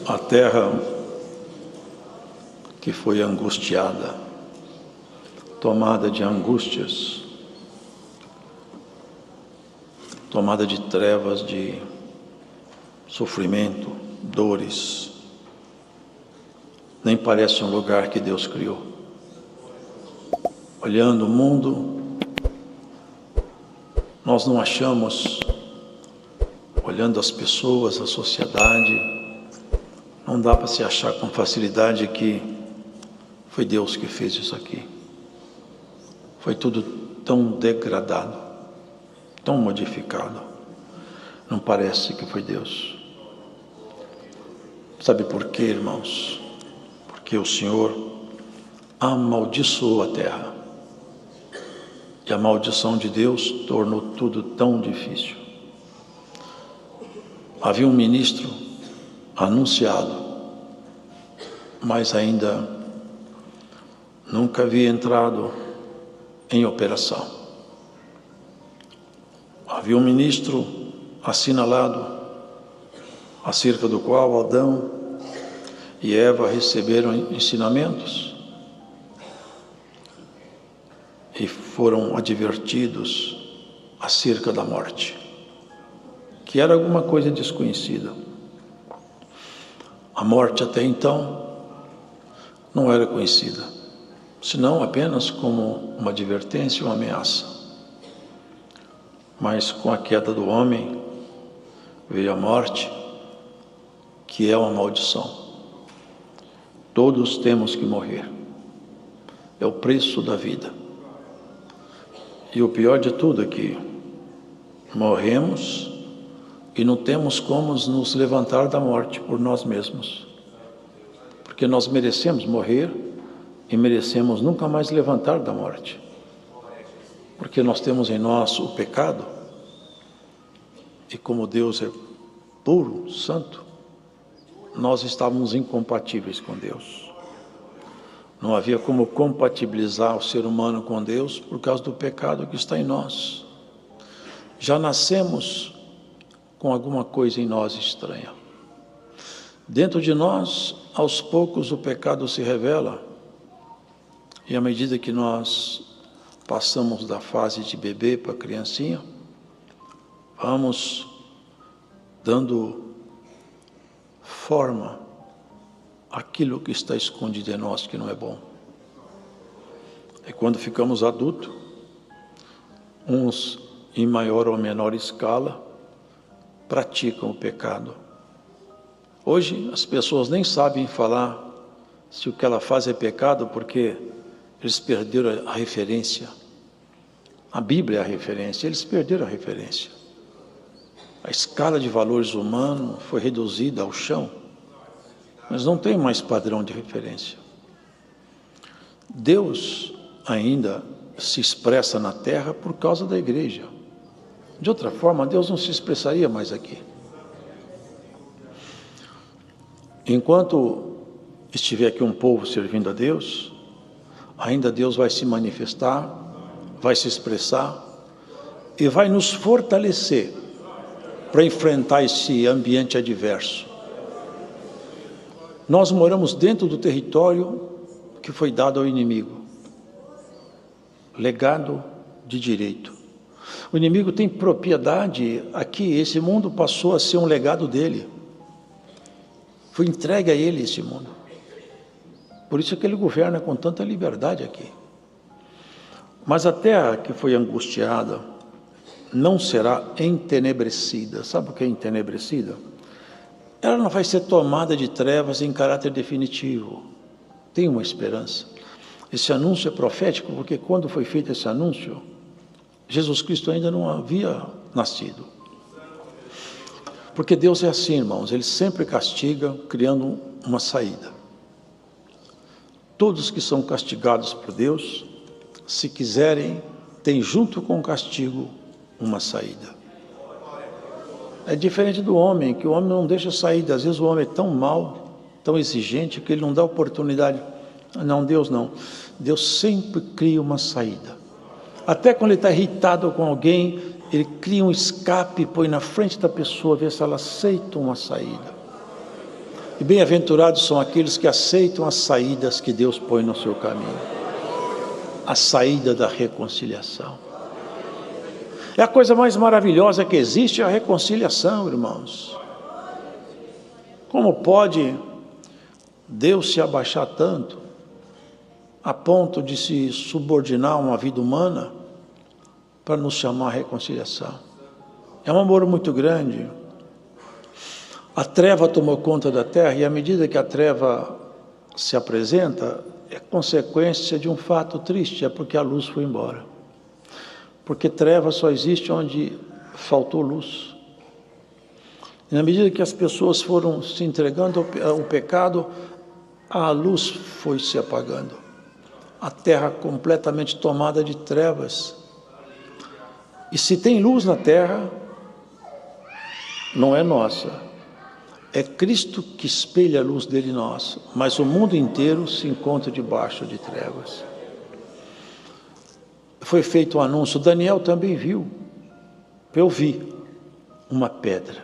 A terra que foi angustiada, tomada de angústias, tomada de trevas, de sofrimento, dores, nem parece um lugar que Deus criou. Olhando o mundo, nós não achamos, olhando as pessoas, a sociedade, não dá para se achar com facilidade que foi Deus que fez isso aqui. Foi tudo tão degradado, tão modificado. Não parece que foi Deus. Sabe por quê, irmãos? Porque o Senhor amaldiçoou a terra. E a maldição de Deus tornou tudo tão difícil. Havia um ministro anunciado, mas ainda nunca havia entrado em operação. Havia um ministro assinalado, acerca do qual Adão e Eva receberam ensinamentos e foram advertidos acerca da morte, que era alguma coisa desconhecida. A morte até então não era conhecida, senão apenas como uma advertência, uma ameaça. Mas com a queda do homem veio a morte, que é uma maldição. Todos temos que morrer. É o preço da vida. E o pior de tudo é que morremos e não temos como nos levantar da morte por nós mesmos. Porque nós merecemos morrer e merecemos nunca mais levantar da morte. Porque nós temos em nós o pecado. E como Deus é puro, santo, nós estávamos incompatíveis com Deus. Não havia como compatibilizar o ser humano com Deus por causa do pecado que está em nós. Já nascemos com alguma coisa em nós estranha. Dentro de nós, aos poucos, o pecado se revela. E à medida que nós passamos da fase de bebê para criancinha, vamos dando forma àquilo que está escondido em nós, que não é bom. E quando ficamos adultos, uns em maior ou menor escala, praticam o pecado. Hoje as pessoas nem sabem falar se o que ela faz é pecado, porque eles perderam a referência. A Bíblia é a referência, eles perderam a referência. A escala de valores humanos foi reduzida ao chão, mas não tem mais padrão de referência. Deus ainda se expressa na terra por causa da igreja. De outra forma, Deus não se expressaria mais aqui. Enquanto estiver aqui um povo servindo a Deus, ainda Deus vai se manifestar, vai se expressar e vai nos fortalecer para enfrentar esse ambiente adverso. Nós moramos dentro do território que foi dado ao inimigo, legado de direito. O inimigo tem propriedade aqui, esse mundo passou a ser um legado dele. Foi entregue a ele esse mundo. Por isso é que ele governa com tanta liberdade aqui. Mas a terra que foi angustiada não será entenebrecida. Sabe o que é entenebrecida? Ela não vai ser tomada de trevas em caráter definitivo. Tem uma esperança. Esse anúncio é profético, porque quando foi feito esse anúncio, Jesus Cristo ainda não havia nascido. Porque Deus é assim, irmãos, Ele sempre castiga, criando uma saída. Todos que são castigados por Deus, se quiserem, têm junto com o castigo uma saída. É diferente do homem, que o homem não deixa saída. Às vezes o homem é tão mau, tão exigente, que ele não dá oportunidade. Não, Deus não. Deus sempre cria uma saída. Até quando ele está irritado com alguém, ele cria um escape, põe na frente da pessoa, vê se ela aceita uma saída. E bem-aventurados são aqueles que aceitam as saídas que Deus põe no seu caminho. A saída da reconciliação. É a coisa mais maravilhosa que existe, a reconciliação, irmãos. Como pode Deus se abaixar tanto, a ponto de se subordinar a uma vida humana, para nos chamar a reconciliação? É um amor muito grande. A treva tomou conta da terra, e à medida que a treva se apresenta, é consequência de um fato triste, é porque a luz foi embora. Porque treva só existe onde faltou luz. E na medida que as pessoas foram se entregando ao pecado, a luz foi se apagando. A terra completamente tomada de trevas. E se tem luz na terra, não é nossa. É Cristo que espelha a luz dele em nós, mas o mundo inteiro se encontra debaixo de trevas. Foi feito um anúncio, Daniel também viu, eu vi uma pedra.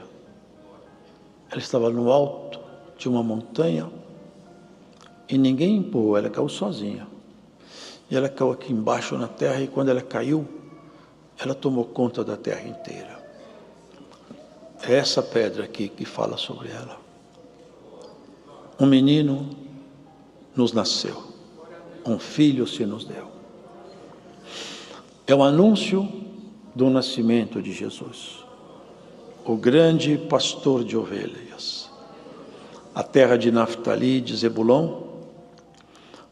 Ela estava no alto de uma montanha e ninguém empurrou, ela caiu sozinha. E ela caiu aqui embaixo na terra, e quando ela caiu, ela tomou conta da terra inteira. É essa pedra aqui que fala sobre ela. Um menino nos nasceu, um filho se nos deu. É o anúncio do nascimento de Jesus, o grande pastor de ovelhas. A terra de Naftali, de Zebulon,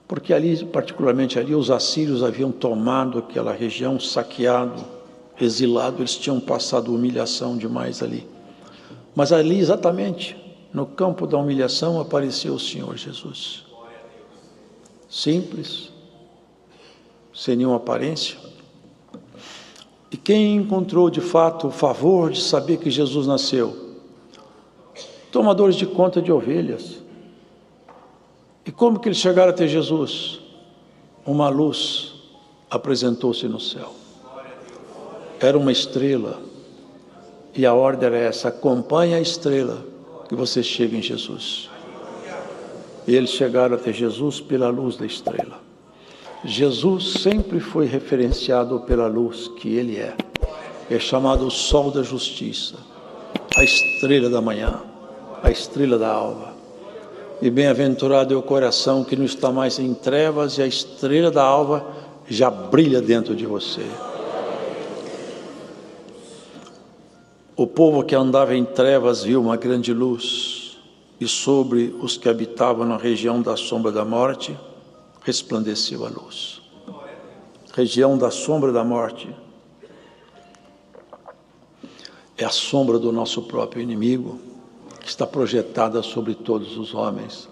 porque ali, particularmente ali, os assírios haviam tomado aquela região, saqueado, exilado, eles tinham passado humilhação demais ali. Mas ali, exatamente, no campo da humilhação, apareceu o Senhor Jesus. Simples, sem nenhuma aparência. E quem encontrou de fato o favor de saber que Jesus nasceu? Tomadores de conta de ovelhas. E como que eles chegaram até Jesus? Uma luz apresentou-se no céu. Era uma estrela. E a ordem era essa: acompanhe a estrela que você chega em Jesus. E eles chegaram até Jesus pela luz da estrela. Jesus sempre foi referenciado pela luz que ele é. É chamado o sol da justiça, a estrela da manhã, a estrela da alva. E bem-aventurado é o coração que não está mais em trevas, e a estrela da alva já brilha dentro de você. O povo que andava em trevas viu uma grande luz, e sobre os que habitavam na região da sombra da morte, resplandeceu a luz. Região da sombra da morte é a sombra do nosso próprio inimigo, que está projetada sobre todos os homens.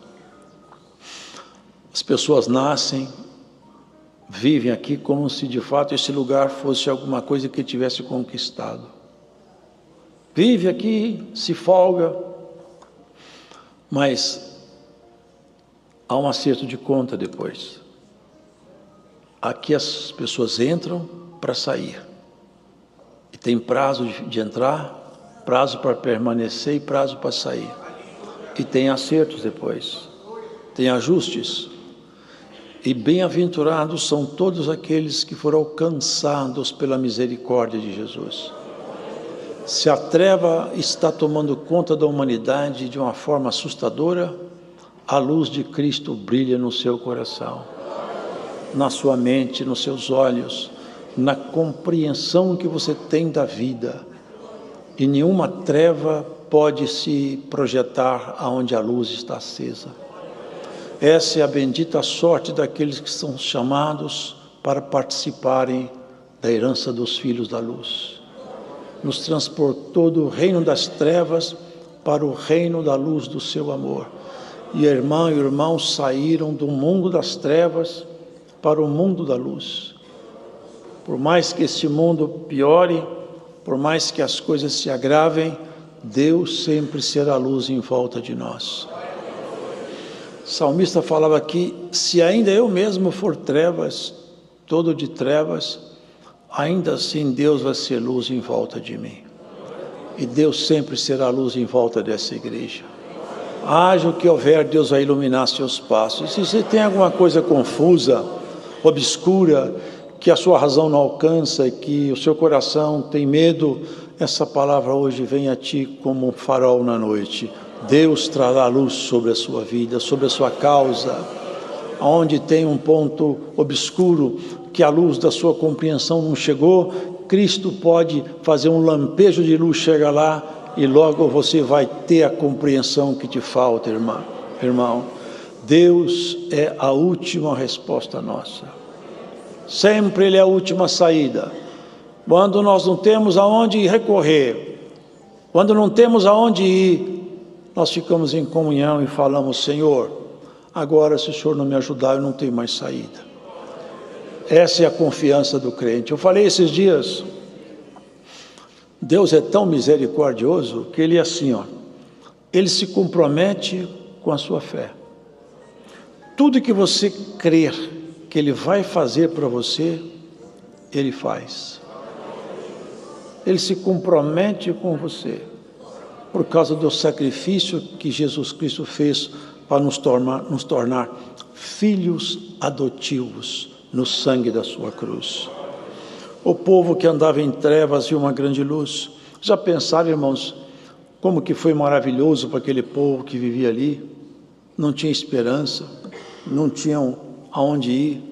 As pessoas nascem, vivem aqui como se de fato esse lugar fosse alguma coisa que tivesse conquistado. Vive aqui, se folga, mas há um acerto de conta depois. Aqui as pessoas entram para sair. E tem prazo de entrar, prazo para permanecer e prazo para sair. E tem acertos depois. Tem ajustes. E bem-aventurados são todos aqueles que foram alcançados pela misericórdia de Jesus. Se a treva está tomando conta da humanidade de uma forma assustadora, a luz de Cristo brilha no seu coração, na sua mente, nos seus olhos, na compreensão que você tem da vida. E nenhuma treva pode se projetar aonde a luz está acesa. Essa é a bendita sorte daqueles que são chamados para participarem da herança dos filhos da luz. Nos transportou do reino das trevas para o reino da luz do seu amor. E a irmã e o irmão saíram do mundo das trevas para o mundo da luz. Por mais que esse mundo piore, por mais que as coisas se agravem, Deus sempre será luz em volta de nós. O salmista falava aqui: se ainda eu mesmo for trevas, todo de trevas, ainda assim Deus vai ser luz em volta de mim. E Deus sempre será luz em volta dessa igreja. Haja o que houver, Deus vai iluminar seus passos. Se você tem alguma coisa confusa, obscura, que a sua razão não alcança, que o seu coração tem medo, essa palavra hoje vem a ti como um farol na noite. Deus trará luz sobre a sua vida, sobre a sua causa. Onde tem um ponto obscuro, que a luz da sua compreensão não chegou, Cristo pode fazer um lampejo de luz, chega lá, e logo você vai ter a compreensão que te falta, irmão. Deus é a última resposta nossa. Sempre Ele é a última saída. Quando nós não temos aonde recorrer, quando não temos aonde ir, nós ficamos em comunhão e falamos: Senhor, agora se o Senhor não me ajudar, eu não tenho mais saída. Essa é a confiança do crente. Eu falei esses dias, Deus é tão misericordioso que Ele é assim, Ele se compromete com a sua fé. Tudo que você crer que Ele vai fazer para você, Ele faz. Ele se compromete com você, por causa do sacrifício que Jesus Cristo fez para nos tornar filhos adotivos no sangue da sua cruz. O povo que andava em trevas viu uma grande luz. Já pensaram, irmãos, como que foi maravilhoso para aquele povo que vivia ali? Não tinha esperança, não tinham aonde ir.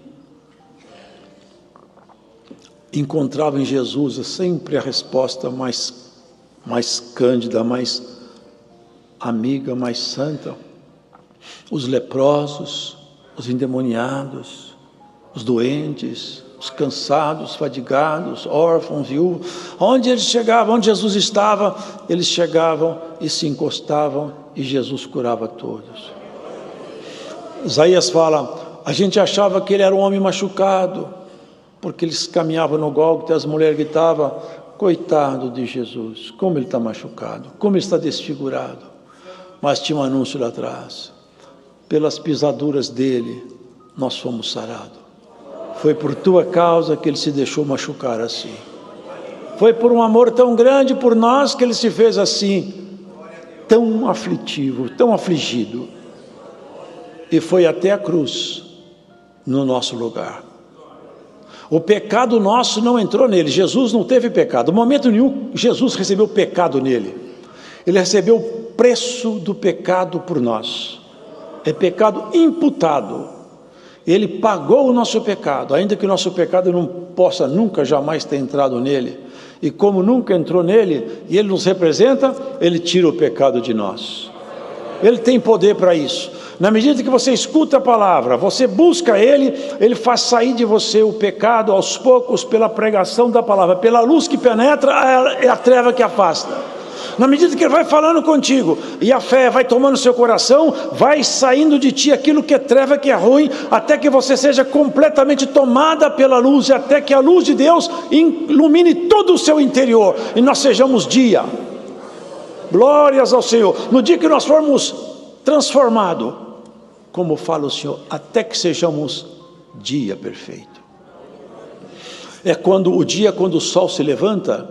Encontravam em Jesus sempre a resposta mais cândida, mais amiga, mais santa. Os leprosos, os endemoniados, os doentes, os cansados, fadigados, órfãos, viúvos, onde eles chegavam, onde Jesus estava, eles chegavam e se encostavam e Jesus curava todos. Isaías fala: a gente achava que ele era um homem machucado, porque eles caminhavam no Gólgota e as mulheres gritavam: coitado de Jesus, como ele está machucado, como ele está desfigurado. Mas tinha um anúncio lá atrás: pelas pisaduras dele nós fomos sarados. Foi por tua causa que ele se deixou machucar assim. Foi por um amor tão grande por nós que ele se fez assim, tão aflitivo, tão afligido. E foi até a cruz, no nosso lugar. O pecado nosso não entrou nele. Jesus não teve pecado. No momento nenhum, Jesus recebeu pecado nele. Ele recebeu o preço do pecado por nós. É pecado imputado. Ele pagou o nosso pecado, ainda que o nosso pecado não possa nunca, jamais ter entrado nele. E como nunca entrou nele, e ele nos representa, ele tira o pecado de nós. Ele tem poder para isso. Na medida que você escuta a palavra, você busca ele, ele faz sair de você o pecado aos poucos pela pregação da palavra. Pela luz que penetra, é a treva que afasta. Na medida que ele vai falando contigo, e a fé vai tomando seu coração, vai saindo de ti aquilo que é treva, que é ruim, até que você seja completamente tomada pela luz, e até que a luz de Deus ilumine todo o seu interior, e nós sejamos dia. Glórias ao Senhor. No dia que nós formos transformados, como fala o Senhor, até que sejamos dia perfeito. É quando o sol se levanta,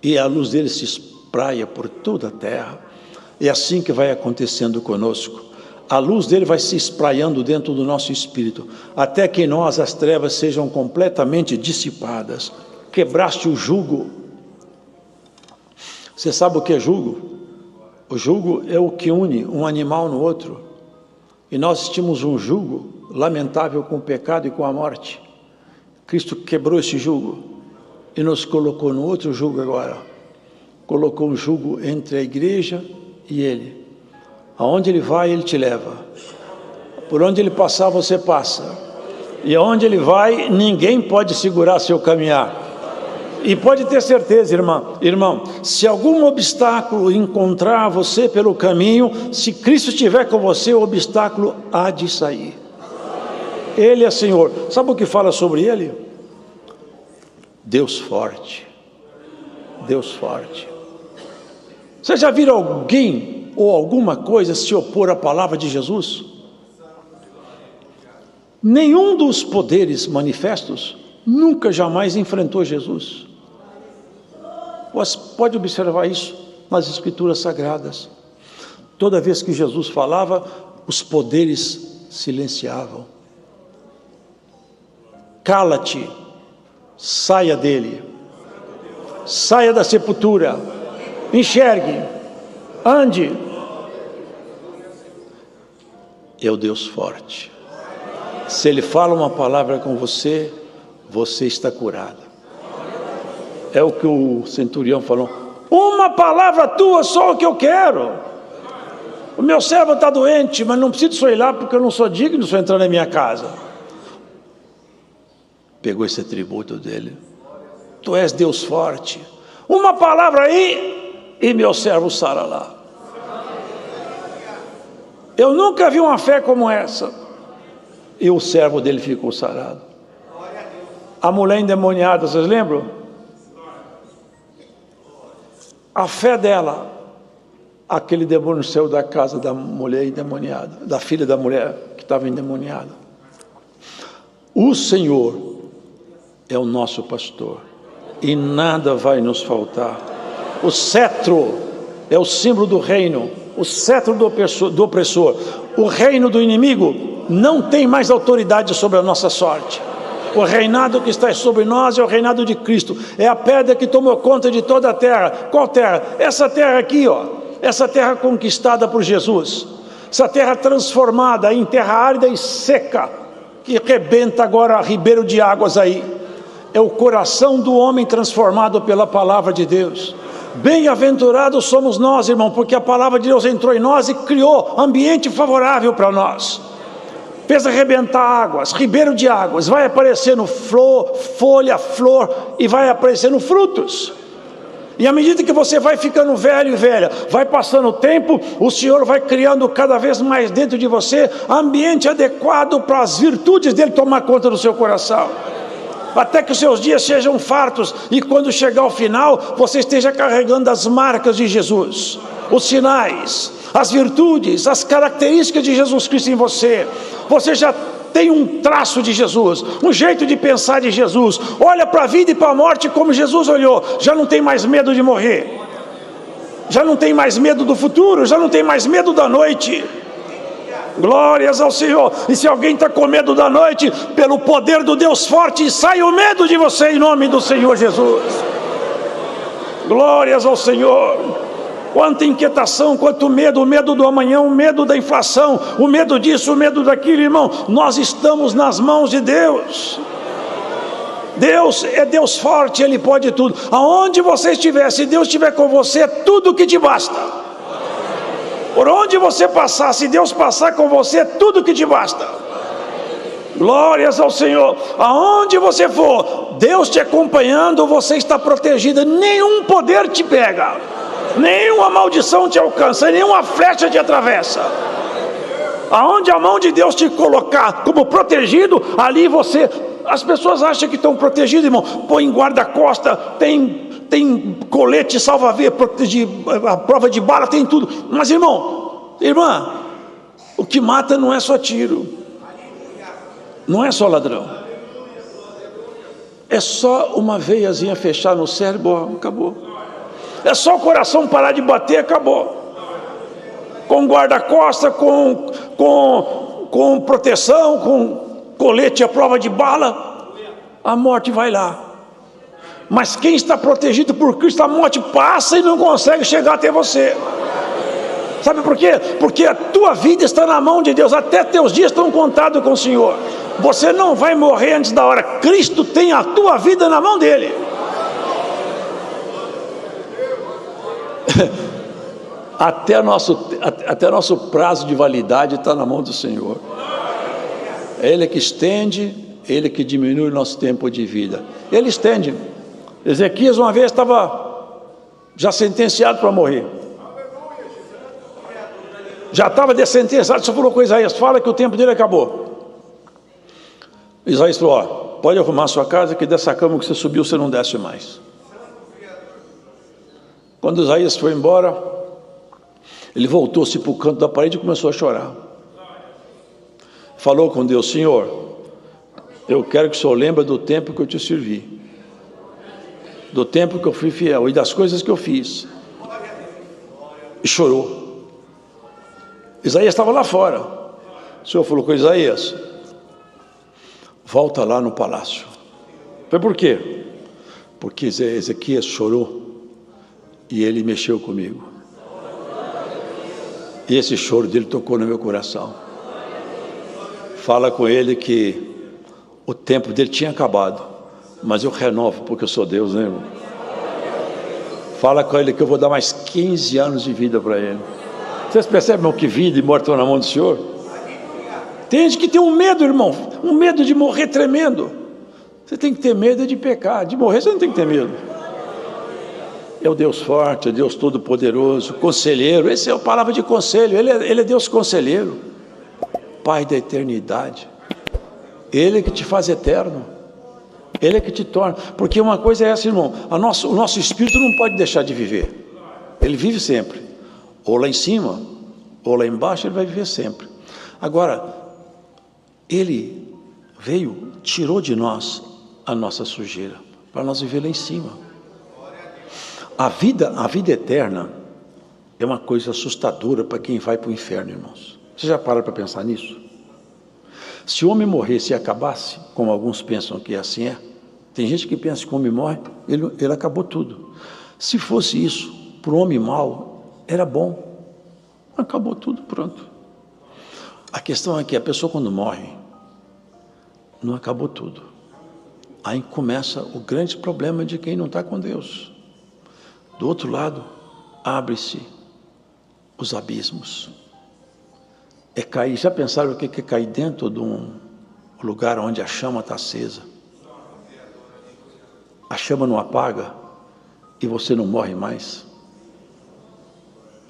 e a luz dele se espraia por toda a terra. É assim que vai acontecendo conosco. A luz dele vai se espraiando dentro do nosso espírito, até que em nós as trevas sejam completamente dissipadas. Quebraste o jugo. Você sabe o que é jugo? O jugo é o que une um animal no outro. E nós tínhamos um jugo lamentável com o pecado e com a morte. Cristo quebrou esse jugo e nos colocou no outro jugo agora. Colocou um jugo entre a igreja e ele. Aonde ele vai, ele te leva. Por onde ele passar, você passa. E aonde ele vai, ninguém pode segurar seu caminhar. E pode ter certeza, irmão, se algum obstáculo encontrar você pelo caminho, se Cristo estiver com você, o obstáculo há de sair. Ele é Senhor. Sabe o que fala sobre ele? Deus forte. Deus forte. Você já viu alguém ou alguma coisa se opor à palavra de Jesus? Nenhum dos poderes manifestos nunca jamais enfrentou Jesus. Você pode observar isso nas Escrituras Sagradas. Toda vez que Jesus falava, os poderes silenciavam. Cala-te, saia dele, saia da sepultura, enxergue, ande. É o Deus forte. Se Ele fala uma palavra com você, você está curado. É o que o centurião falou: uma palavra tua, só o que eu quero. O meu servo está doente, mas não preciso ir lá porque eu não sou digno de entrar na minha casa. Pegou esse atributo dele: tu és Deus forte, uma palavra aí e meu servo sara lá. Eu nunca vi uma fé como essa. E o servo dele ficou sarado. A mulher endemoniada, vocês lembram? A fé dela, aquele demônio saiu da casa da mulher endemoniada, da filha da mulher que estava endemoniada. O Senhor é o nosso pastor e nada vai nos faltar. O cetro é o símbolo do reino, o cetro do opressor. O reino do inimigo não tem mais autoridade sobre a nossa sorte. O reinado que está sobre nós é o reinado de Cristo. É a pedra que tomou conta de toda a terra. Qual terra? Essa terra aqui, ó. Essa terra conquistada por Jesus. Essa terra transformada em terra árida e seca, que rebenta agora ribeiro de águas aí. É o coração do homem transformado pela palavra de Deus. Bem-aventurados somos nós, irmão, porque a palavra de Deus entrou em nós e criou ambiente favorável para nós. Fez arrebentar águas, ribeiro de águas, vai aparecendo folha, flor e vai aparecendo frutos. E à medida que você vai ficando velho e velha, vai passando o tempo, o Senhor vai criando cada vez mais dentro de você ambiente adequado para as virtudes dele tomar conta do seu coração. Até que os seus dias sejam fartos e quando chegar ao final, você esteja carregando as marcas de Jesus, os sinais, as virtudes, as características de Jesus Cristo em você. Você já tem um traço de Jesus, um jeito de pensar de Jesus. Olha para a vida e para a morte como Jesus olhou. Já não tem mais medo de morrer, já não tem mais medo do futuro, já não tem mais medo da noite. Glórias ao Senhor. E se alguém está com medo da noite, pelo poder do Deus forte, sai o medo de você em nome do Senhor Jesus. Glórias ao Senhor. Quanta inquietação, quanto medo, o medo do amanhã, o medo da inflação, o medo disso, o medo daquilo, irmão. Nós estamos nas mãos de Deus. Deus é Deus forte, Ele pode tudo. Aonde você estiver, se Deus estiver com você, é tudo que te basta. Por onde você passar, se Deus passar com você, é tudo que te basta. Glórias ao Senhor. Aonde você for, Deus te acompanhando, você está protegido. Nenhum poder te pega, nenhuma maldição te alcança, nenhuma flecha te atravessa. Aonde a mão de Deus te colocar como protegido, ali você... As pessoas acham que estão protegidas, irmão. Põe guarda-costa, tem colete salva-vida, a prova de bala, tem tudo. Mas, irmão, irmã, o que mata não é só tiro, não é só ladrão, é só uma veiazinha fechar no cérebro, acabou. É só o coração parar de bater, acabou. Com guarda-costa, com proteção, com colete à prova de bala, a morte vai lá. Mas quem está protegido por Cristo, a morte passa e não consegue chegar até você. Sabe por quê? Porque a tua vida está na mão de Deus, até teus dias estão contados com o Senhor. Você não vai morrer antes da hora. Cristo tem a tua vida na mão dele. Até nosso prazo de validade está na mão do Senhor. É Ele que estende, Ele que diminui o nosso tempo de vida. Ele estende. Ezequias uma vez estava já sentenciado para morrer. Já estava sentenciado, só falou com Isaías: fala que o tempo dele acabou. Isaías falou: ó, pode arrumar a sua casa, que dessa cama que você subiu você não desce mais. Quando Isaías foi embora, ele voltou-se para o canto da parede e começou a chorar. Falou com Deus: Senhor, eu quero que o Senhor lembre do tempo que eu te servi, do tempo que eu fui fiel e das coisas que eu fiz. E chorou. Isaías estava lá fora. O Senhor falou com Isaías: volta lá no palácio. Foi por quê? Porque Ezequias chorou e ele mexeu comigo. E esse choro dele tocou no meu coração. Fala com ele que o tempo dele tinha acabado, mas eu renovo porque eu sou Deus, né, irmão? Fala com ele que eu vou dar mais 15 anos de vida para ele. Vocês percebem, irmão, que vida e morte estão na mão do Senhor? Tem gente que tem um medo, irmão, um medo de morrer tremendo. Você tem que ter medo de pecar, de morrer você não tem que ter medo. É o Deus forte, é Deus todo-poderoso, conselheiro. Essa é a palavra de conselho. Ele é Deus conselheiro, Pai da eternidade. Ele é que te faz eterno, Ele é que te torna. Porque uma coisa é essa, irmão: o nosso espírito não pode deixar de viver. Ele vive sempre, ou lá em cima, ou lá embaixo, ele vai viver sempre. Agora, Ele veio, tirou de nós a nossa sujeira, para nós viver lá em cima. A vida eterna é uma coisa assustadora para quem vai para o inferno, irmãos. Você já pararam para pensar nisso? Se o homem morresse e acabasse, como alguns pensam que assim é, tem gente que pensa que o homem morre, ele acabou tudo. Se fosse isso, para o homem mau, era bom. Acabou tudo, pronto. A questão é que a pessoa quando morre, não acabou tudo. Aí começa o grande problema de quem não está com Deus. Do outro lado, abre-se os abismos. É cair. Já pensaram o que é cair dentro de um lugar onde a chama está acesa? A chama não apaga e você não morre mais.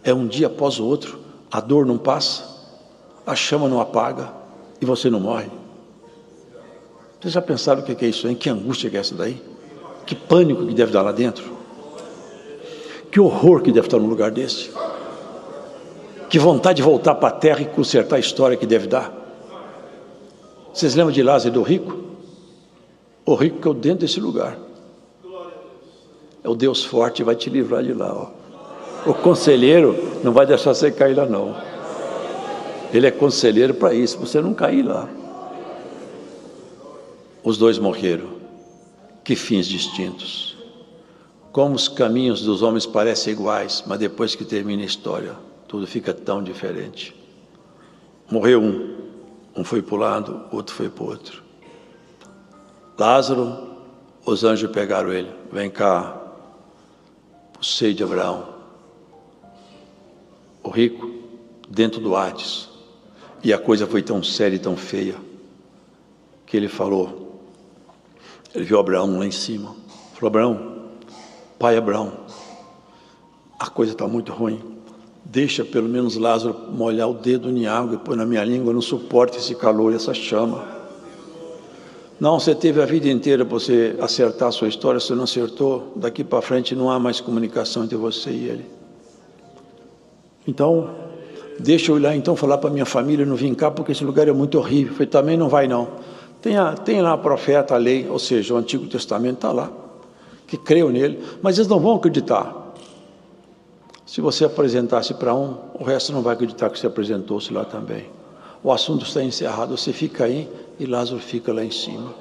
É um dia após o outro, a dor não passa, a chama não apaga e você não morre. Vocês já pensaram o que é isso, hein? Que angústia que é essa daí? Que pânico que deve dar lá dentro? Que horror que deve estar num lugar desse? Que vontade de voltar para a terra e consertar a história que deve dar? Vocês lembram de Lázaro e do rico? O rico caiu dentro desse lugar. É o Deus forte, vai te livrar de lá, ó. O conselheiro não vai deixar você cair lá, não. Ele é conselheiro para isso, você não cair lá. Os dois morreram. Que fins distintos. Como os caminhos dos homens parecem iguais, mas depois que termina a história, tudo fica tão diferente. Morreu um foi para um lado, outro foi para o outro. Lázaro, os anjos pegaram ele. Vem cá, o seio de Abraão. O rico, dentro do Hades. E a coisa foi tão séria e tão feia, que ele falou, ele viu Abraão lá em cima. Falou: Abraão, pai Abraão, a coisa está muito ruim. Deixa pelo menos Lázaro molhar o dedo em água e pôr na minha língua. Eu não suporto esse calor e essa chama. Não, você teve a vida inteira para você acertar a sua história, você não acertou. Daqui para frente não há mais comunicação entre você e ele. Então, deixa eu ir lá então falar para minha família não vir cá, porque esse lugar é muito horrível. Eu falei: também não vai não. Tem lá a profeta, a lei, ou seja, o Antigo Testamento está lá, que creiam nele, mas eles não vão acreditar. Se você apresentasse para um, o resto não vai acreditar que você apresentou-se lá também. O assunto está encerrado, você fica aí e Lázaro fica lá em cima.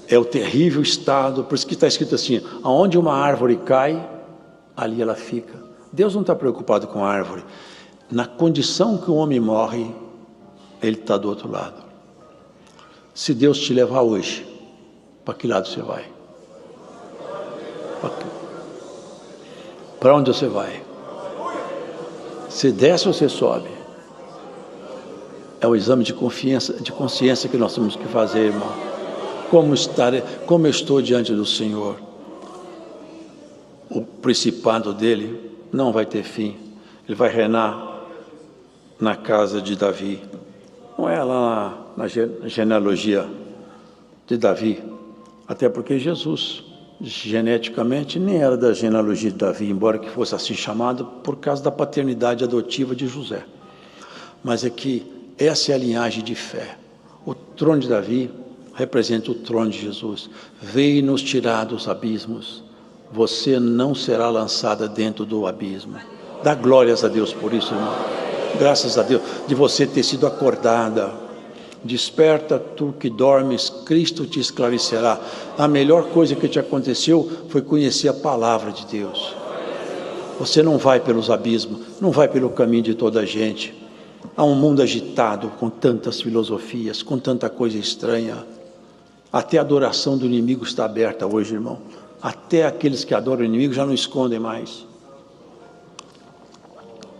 É o terrível estado, por isso que está escrito assim: aonde uma árvore cai, ali ela fica. Deus não está preocupado com a árvore. Na condição que o homem morre, ele está do outro lado. Se Deus te levar hoje, para que lado você vai? Para onde você vai? Você desce ou você sobe? É o exame de consciência que nós temos que fazer, irmão. Como eu estou diante do Senhor? O principado dele não vai ter fim. Ele vai reinar na casa de Davi. Não é lá na genealogia de Davi. Até porque Jesus, geneticamente, nem era da genealogia de Davi, embora que fosse assim chamado por causa da paternidade adotiva de José. Mas é que essa é a linhagem de fé. O trono de Davi representa o trono de Jesus. Veio nos tirar dos abismos. Você não será lançada dentro do abismo. Dá glórias a Deus por isso, irmão. Graças a Deus, de você ter sido acordada. Desperta tu que dormes, Cristo te esclarecerá. A melhor coisa que te aconteceu foi conhecer a palavra de Deus. Você não vai pelos abismos, não vai pelo caminho de toda a gente. Há um mundo agitado, com tantas filosofias, com tanta coisa estranha. Até a adoração do inimigo está aberta hoje, irmão. Até aqueles que adoram o inimigo já não escondem mais.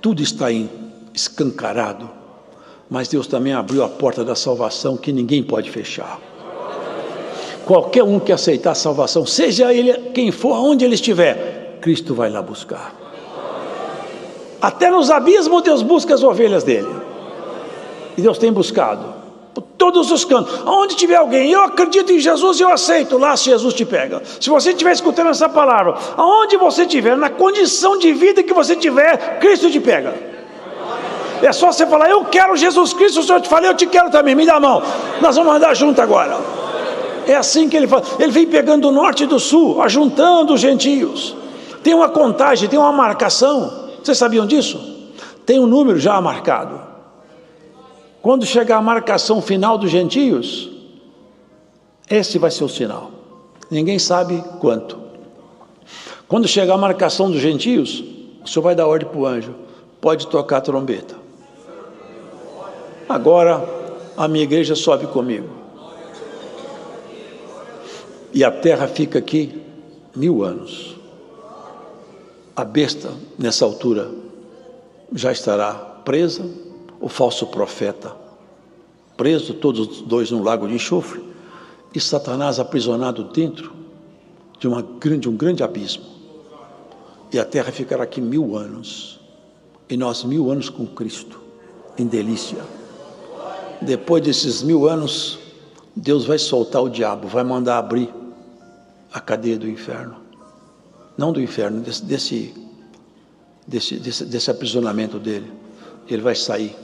Tudo está escancarado. Mas Deus também abriu a porta da salvação que ninguém pode fechar. Qualquer um que aceitar a salvação, seja ele quem for, aonde ele estiver, Cristo vai lá buscar. Até nos abismos Deus busca as ovelhas dele. E Deus tem buscado por todos os cantos. Aonde tiver alguém, eu acredito em Jesus, eu aceito, lá Jesus te pega. Se você estiver escutando essa palavra, aonde você estiver, na condição de vida que você tiver, Cristo te pega. É só você falar, eu quero Jesus Cristo, o Senhor te fala, eu te quero também, me dá a mão. Nós vamos andar junto agora. É assim que ele faz. Ele vem pegando do norte e do sul, ajuntando os gentios. Tem uma contagem, tem uma marcação. Vocês sabiam disso? Tem um número já marcado. Quando chegar a marcação final dos gentios, esse vai ser o sinal. Ninguém sabe quanto. Quando chegar a marcação dos gentios, o Senhor vai dar ordem para o anjo, pode tocar a trombeta. Agora a minha igreja sobe comigo. E a terra fica aqui 1000 anos. A besta, nessa altura, já estará presa, o falso profeta preso, todos os dois num lago de enxofre, e Satanás aprisionado dentro de um grande abismo. E a terra ficará aqui 1000 anos. E nós 1000 anos com Cristo, em delícia. Depois desses 1000 anos, Deus vai soltar o diabo, vai mandar abrir a cadeia do inferno. Não do inferno, desse aprisionamento dele. Ele vai sair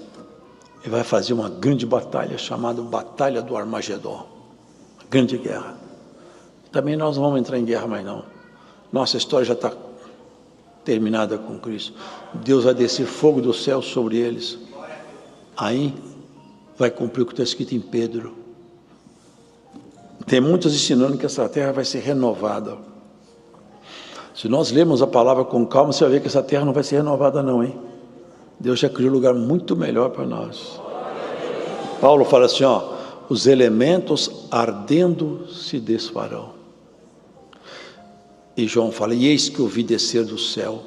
e vai fazer uma grande batalha, chamada Batalha do Armagedon. Uma grande guerra. Também nós não vamos entrar em guerra mais não. Nossa história já está terminada com Cristo. Deus vai descer fogo do céu sobre eles. Aí vai cumprir o que está escrito em Pedro. Tem muitos ensinando que essa terra vai ser renovada. Se nós lermos a palavra com calma, você vai ver que essa terra não vai ser renovada não, hein? Deus já criou um lugar muito melhor para nós. Paulo fala assim, os elementos ardendo se desfarão. E João fala, e eis que eu vi descer do céu,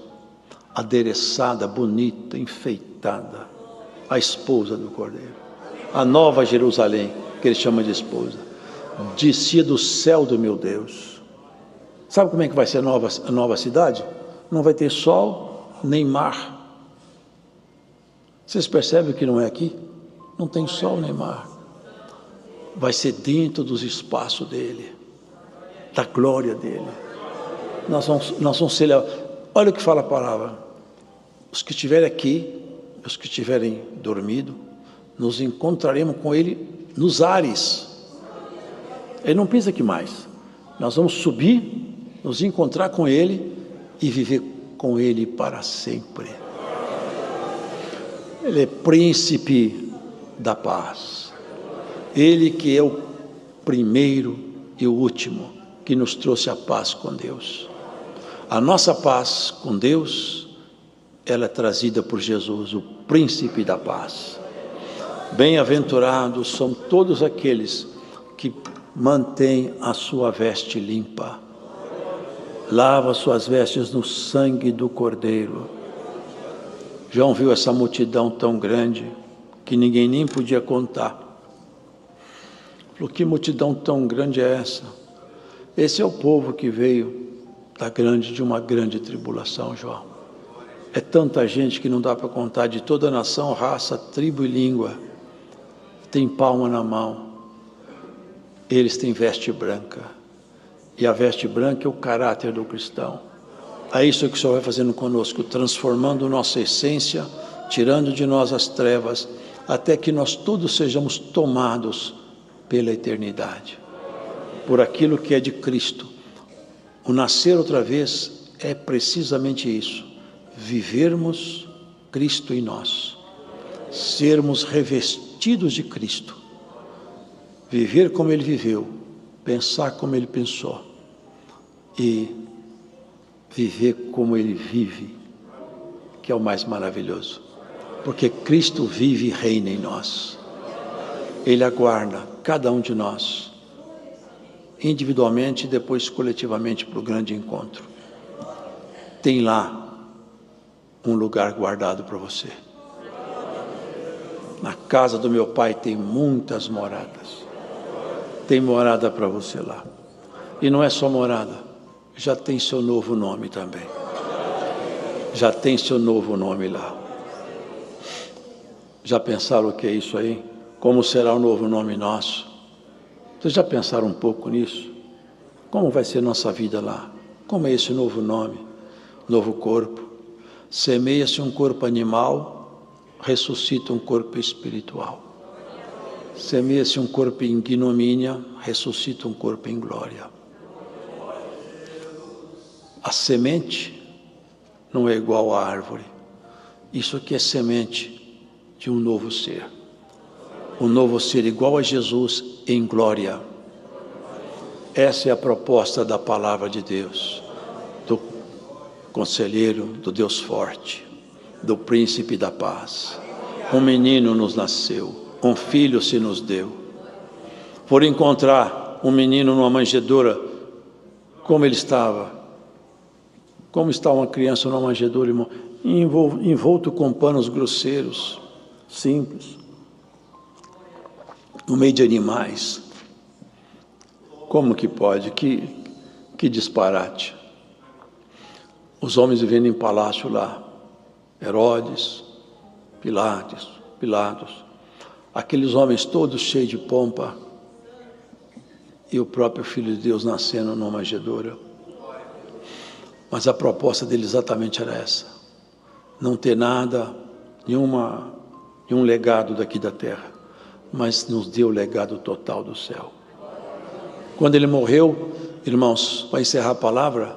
adereçada, bonita, enfeitada, a esposa do Cordeiro, a nova Jerusalém, que ele chama de esposa, descia do céu do meu Deus. Sabe como é que vai ser a nova cidade? Não vai ter sol, nem mar. Vocês percebem que não é aqui? Não tem sol nem mar. Vai ser dentro dos espaços dele, da glória dele. Nós vamos ser. Olha o que fala a palavra. Os que estiverem aqui, os que estiverem dormido, nos encontraremos com ele nos ares. Ele não pisa aqui mais. Nós vamos subir, nos encontrar com ele e viver com ele para sempre. Ele é príncipe da paz. Ele que é o primeiro e o último que nos trouxe a paz com Deus. A nossa paz com Deus, ela é trazida por Jesus, o príncipe da paz. Bem-aventurados são todos aqueles que mantêm a sua veste limpa. Lava suas vestes no sangue do Cordeiro. João viu essa multidão tão grande que ninguém nem podia contar. Falou, que multidão tão grande é essa? Esse é o povo que veio de uma grande tribulação, João. É tanta gente que não dá para contar, de toda nação, raça, tribo e língua. Tem palma na mão. Eles têm veste branca. E a veste branca é o caráter do cristão. É isso que o Senhor vai fazendo conosco, transformando nossa essência, tirando de nós as trevas, até que nós todos sejamos tomados pela eternidade, por aquilo que é de Cristo. O nascer outra vez é precisamente isso, vivermos Cristo em nós, sermos revestidos de Cristo, viver como Ele viveu, pensar como Ele pensou e viver como Ele vive, que é o mais maravilhoso, porque Cristo vive e reina em nós. Ele aguarda cada um de nós, individualmente e depois coletivamente, para o grande encontro. Tem lá um lugar guardado para você. Na casa do meu Pai tem muitas moradas. Tem morada para você lá. E não é só morada, já tem seu novo nome também. Já tem seu novo nome lá. Já pensaram o que é isso aí? Como será o novo nome nosso? Vocês já pensaram um pouco nisso? Como vai ser nossa vida lá? Como é esse novo nome? Novo corpo? Semeia-se um corpo animal, ressuscita um corpo espiritual. Semeia-se um corpo em ignomínia, ressuscita um corpo em glória. A semente não é igual à árvore. Isso aqui é semente de um novo ser. Um novo ser igual a Jesus em glória. Essa é a proposta da palavra de Deus, do conselheiro, do Deus forte, do príncipe da paz. Um menino nos nasceu, um filho se nos deu. Por encontrar um menino numa manjedoura, como ele estava? Como está uma criança numa manjedoura, irmão? Envolto com panos grosseiros, simples, no meio de animais. Como que pode? Que disparate. Os homens vivendo em palácio lá, Herodes, Pilatos, aqueles homens todos cheios de pompa, e o próprio Filho de Deus nascendo numa manjedoura. Mas a proposta dele exatamente era essa: não ter nada, nenhum legado daqui da terra, mas nos deu o legado total do céu. Quando ele morreu, irmãos, para encerrar a palavra,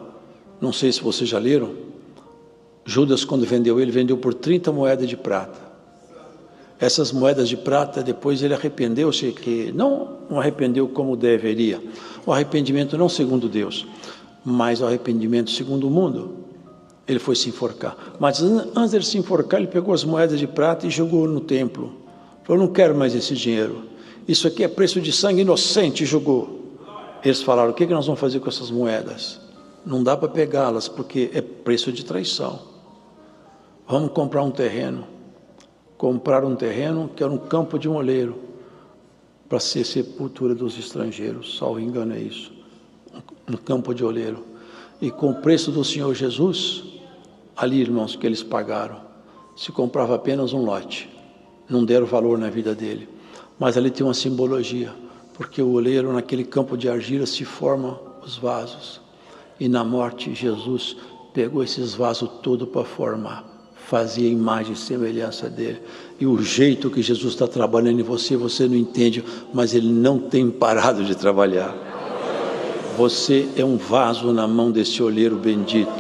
não sei se vocês já leram, Judas, quando vendeu ele, vendeu por 30 moedas de prata. Essas moedas de prata, depois ele arrependeu-se, que não arrependeu como deveria. O arrependimento não segundo Deus, mas o arrependimento segundo o mundo. Ele foi se enforcar. Mas antes de se enforcar, ele pegou as moedas de prata e jogou no templo. Falou: não quero mais esse dinheiro. Isso aqui é preço de sangue inocente, e jogou. Eles falaram: o que nós vamos fazer com essas moedas? Não dá para pegá-las, porque é preço de traição. Vamos comprar um terreno. Compraram um terreno que era um campo de um oleiro, para ser sepultura dos estrangeiros, salvo engano é isso. Um campo de oleiro. E com o preço do Senhor Jesus, ali, irmãos, que eles pagaram, se comprava apenas um lote. Não deram valor na vida dele. Mas ali tem uma simbologia, porque o oleiro, naquele campo de argila, se formam os vasos. E na morte, Jesus pegou esses vasos todos para formar. Fazia imagem e semelhança dele. E o jeito que Jesus está trabalhando em você, você não entende, mas ele não tem parado de trabalhar. Você é um vaso na mão desse oleiro bendito.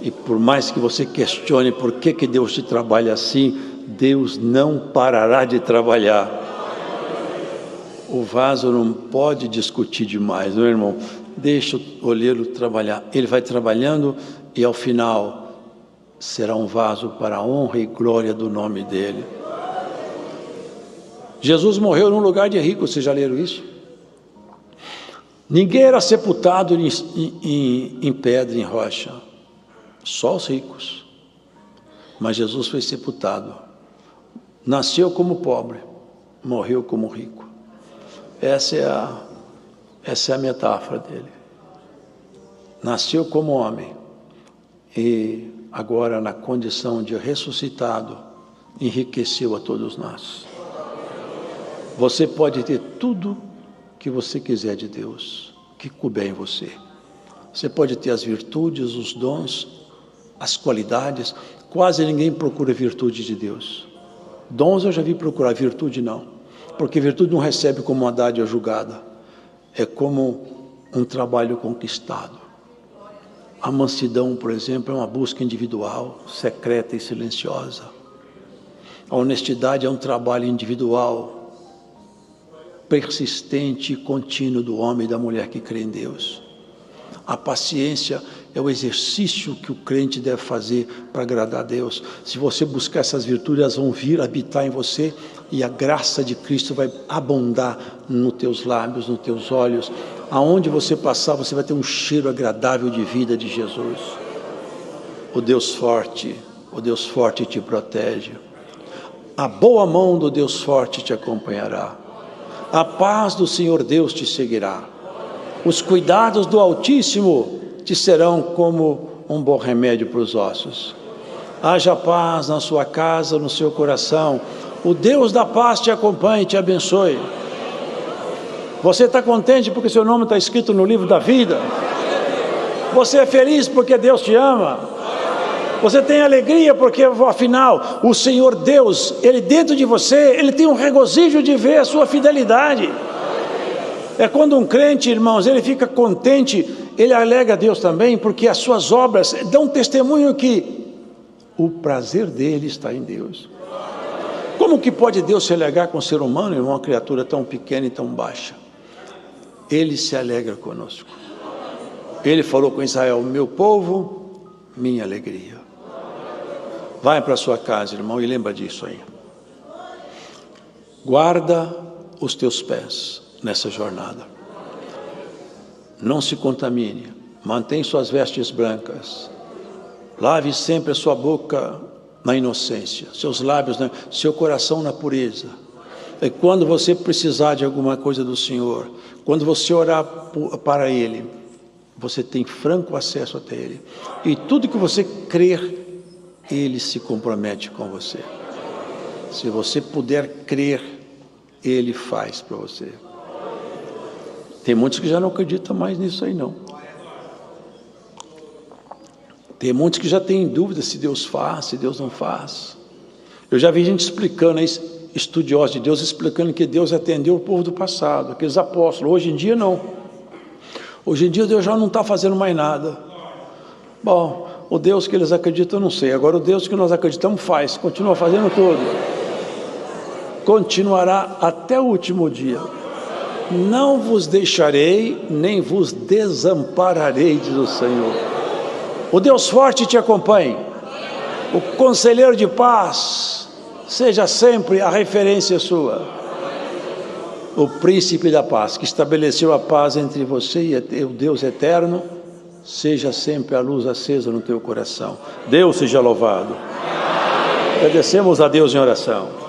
E por mais que você questione por que Deus te trabalha assim, Deus não parará de trabalhar. O vaso não pode discutir demais, não é, irmão? Deixa o oleiro trabalhar. Ele vai trabalhando e ao final será um vaso para a honra e glória do nome dele. Jesus morreu num lugar de rico, vocês já leram isso? Ninguém era sepultado em pedra, em rocha, só os ricos. Mas Jesus foi sepultado. Nasceu como pobre, morreu como rico. Essa é a metáfora dele. Nasceu como homem e agora, na condição de ressuscitado, enriqueceu a todos nós. Você pode ter tudo que você quiser de Deus, que couber em você. Você pode ter as virtudes, os dons, as qualidades. Quase ninguém procura virtude de Deus. Dons eu já vi procurar, virtude não. Porque virtude não recebe como uma dádiva julgada. É como um trabalho conquistado. A mansidão, por exemplo, é uma busca individual, secreta e silenciosa. A honestidade é um trabalho individual, persistente e contínuo do homem e da mulher que crê em Deus. A paciência é o exercício que o crente deve fazer para agradar a Deus. Se você buscar essas virtudes, elas vão vir habitar em você e a graça de Cristo vai abundar nos teus lábios, nos teus olhos. Aonde você passar, você vai ter um cheiro agradável de vida de Jesus. O Deus forte te protege. A boa mão do Deus forte te acompanhará. A paz do Senhor Deus te seguirá. Os cuidados do Altíssimo te serão como um bom remédio para os ossos. Haja paz na sua casa, no seu coração. O Deus da paz te acompanhe e te abençoe. Você está contente porque seu nome está escrito no livro da vida? Você é feliz porque Deus te ama? Você tem alegria porque, afinal, o Senhor Deus, Ele dentro de você, Ele tem um regozijo de ver a sua fidelidade. É quando um crente, irmãos, ele fica contente, ele alega a Deus também, porque as suas obras dão testemunho que o prazer dele está em Deus. Como que pode Deus se alegrar com o ser humano, irmão, uma criatura tão pequena e tão baixa? Ele se alegra conosco. Ele falou com Israel: meu povo, minha alegria. Vai para a sua casa, irmão, e lembra disso aí. Guarda os teus pés nessa jornada. Não se contamine. Mantém suas vestes brancas. Lave sempre a sua boca na inocência, seus lábios, seu coração na pureza. E quando você precisar de alguma coisa do Senhor, quando você orar para Ele, você tem franco acesso até Ele. E tudo que você crer, Ele se compromete com você. Se você puder crer, Ele faz para você. Tem muitos que já não acreditam mais nisso aí, não. Tem muitos que já têm dúvida se Deus faz, se Deus não faz. Eu já vi gente explicando, estudiosos de Deus, explicando que Deus atendeu o povo do passado, aqueles apóstolos. Hoje em dia, não. Hoje em dia, Deus já não está fazendo mais nada. Bom, o Deus que eles acreditam, eu não sei. Agora, o Deus que nós acreditamos faz, continua fazendo tudo. Continuará até o último dia. Não vos deixarei, nem vos desampararei, diz o Senhor. O Deus forte te acompanhe. O conselheiro de paz seja sempre a referência sua. O príncipe da paz, que estabeleceu a paz entre você e o Deus eterno, seja sempre a luz acesa no teu coração. Deus seja louvado. Agradecemos a Deus em oração.